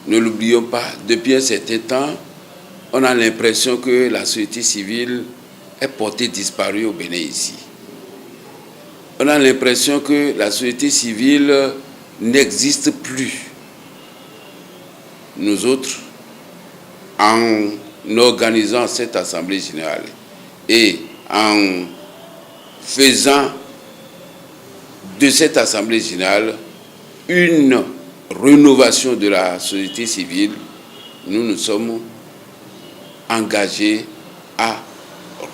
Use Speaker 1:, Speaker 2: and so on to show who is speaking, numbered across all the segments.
Speaker 1: ne l'oublions pas, depuis un certain temps, on a l'impression que la société civile est portée disparue au Bénin ici. On a l'impression que la société civile n'existe plus. Nous autres, en organisant cette assemblée générale et en faisant de cette assemblée générale une rénovation de la société civile, nous nous sommes engagés à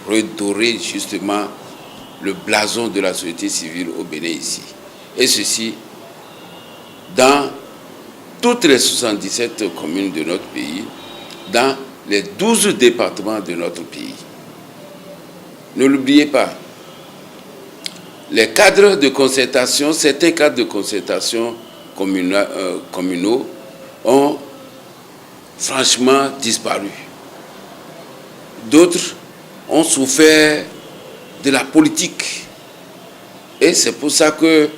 Speaker 1: redorer justement le blason de la société civile au Bénin ici. Et ceci dans toutes les 77 communes de notre pays, dans les 12 départements de notre pays. Ne l'oubliez pas, les cadres de concertation, certains cadres de concertation communaux ont franchement disparu. D'autres ont souffert de la politique. Et c'est pour ça que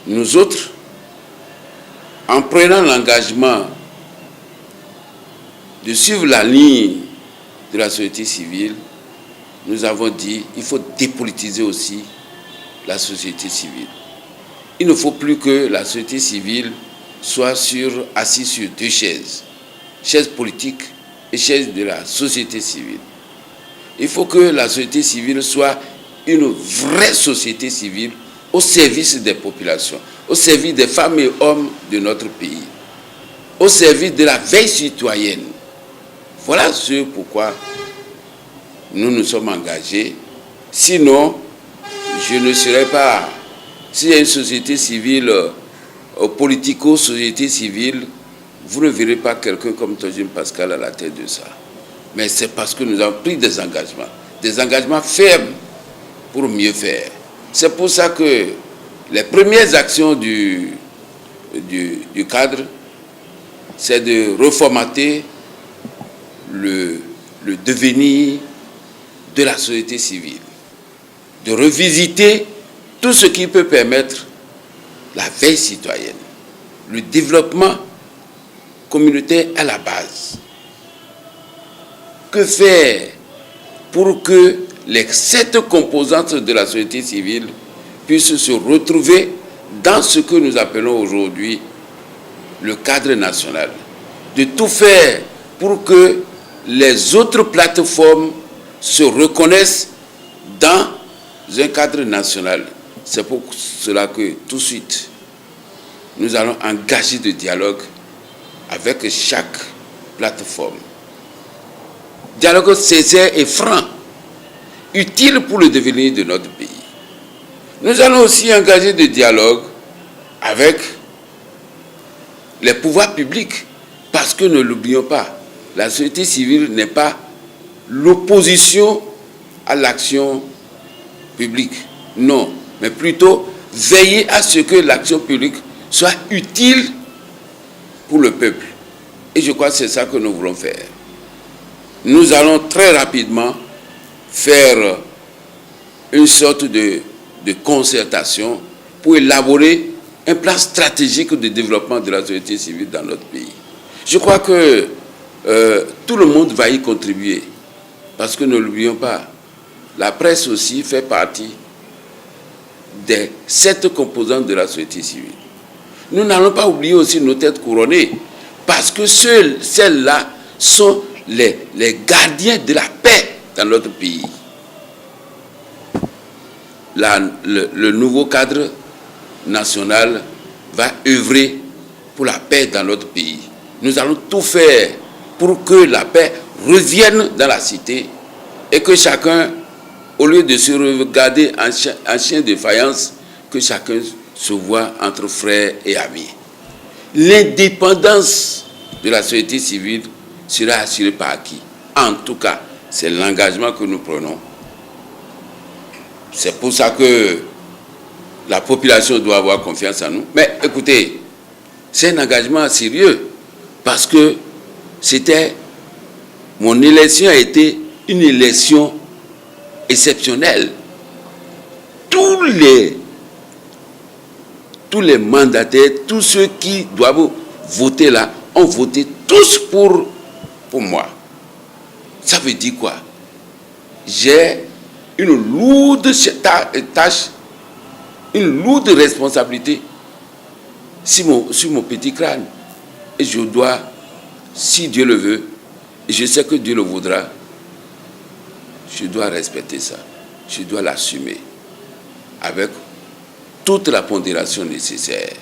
Speaker 1: nous autres, en prenant l'engagement de suivre la ligne de la société civile, nous avons dit qu'il faut dépolitiser aussi la société civile. Il ne faut plus que la société civile soit assise sur deux chaises, chaise politique et chaise de la société civile. Il faut que la société civile soit une vraie société civile au service des populations, au service des femmes et hommes de notre pays, au service de la veille citoyenne. Voilà ce pourquoi nous nous sommes engagés. Sinon, je ne serais pas... S'il y a une société civile, politico-société civile, vous ne verrez pas quelqu'un comme Tojim Pascal à la tête de ça. Mais c'est parce que nous avons pris des engagements fermes pour mieux faire. C'est pour ça que les premières actions du cadre, c'est de reformater le devenir de la société civile, de revisiter tout ce qui peut permettre la veille citoyenne, le développement communautaire à la base. Que faire pour que les 7 composantes de la société civile puissent se retrouver dans ce que nous appelons aujourd'hui le cadre national? De tout faire pour que les autres plateformes se reconnaissent dans un cadre national. C'est pour cela que tout de suite, nous allons engager de dialogue avec chaque plateforme. Dialogue sincère et franc, utile pour le devenir de notre pays. Nous allons aussi engager de dialogue avec les pouvoirs publics, parce que ne l'oublions pas, la société civile n'est pas l'opposition à l'action publique. Non, mais plutôt veiller à ce que l'action publique soit utile pour le peuple. Et je crois que c'est ça que nous voulons faire. Nous allons très rapidement faire une sorte de concertation pour élaborer un plan stratégique de développement de la société civile dans notre pays. Je crois que tout le monde va y contribuer. Parce que ne l'oublions pas, la presse aussi fait partie des 7 composantes de la société civile. Nous n'allons pas oublier aussi nos têtes couronnées, parce que celles-là sont les gardiens de la paix dans notre pays. Le nouveau cadre national va œuvrer pour la paix dans notre pays. Nous allons tout faire pour que la paix revienne dans la cité et que chacun, au lieu de se regarder en chien de faïence, que chacun se voit entre frères et amis. L'indépendance de la société civile sera assurée par qui? En tout cas, c'est l'engagement que nous prenons. C'est pour ça que la population doit avoir confiance en nous. Mais écoutez, c'est un engagement sérieux parce que mon élection a été une élection exceptionnelle. Tous les mandataires, tous ceux qui doivent voter là, ont voté tous pour moi. Ça veut dire quoi? J'ai une lourde tâche, une lourde responsabilité sur mon petit crâne. Et je dois, si Dieu le veut, et je sais que Dieu le voudra, je dois respecter ça. Je dois l'assumer avec toute la pondération nécessaire.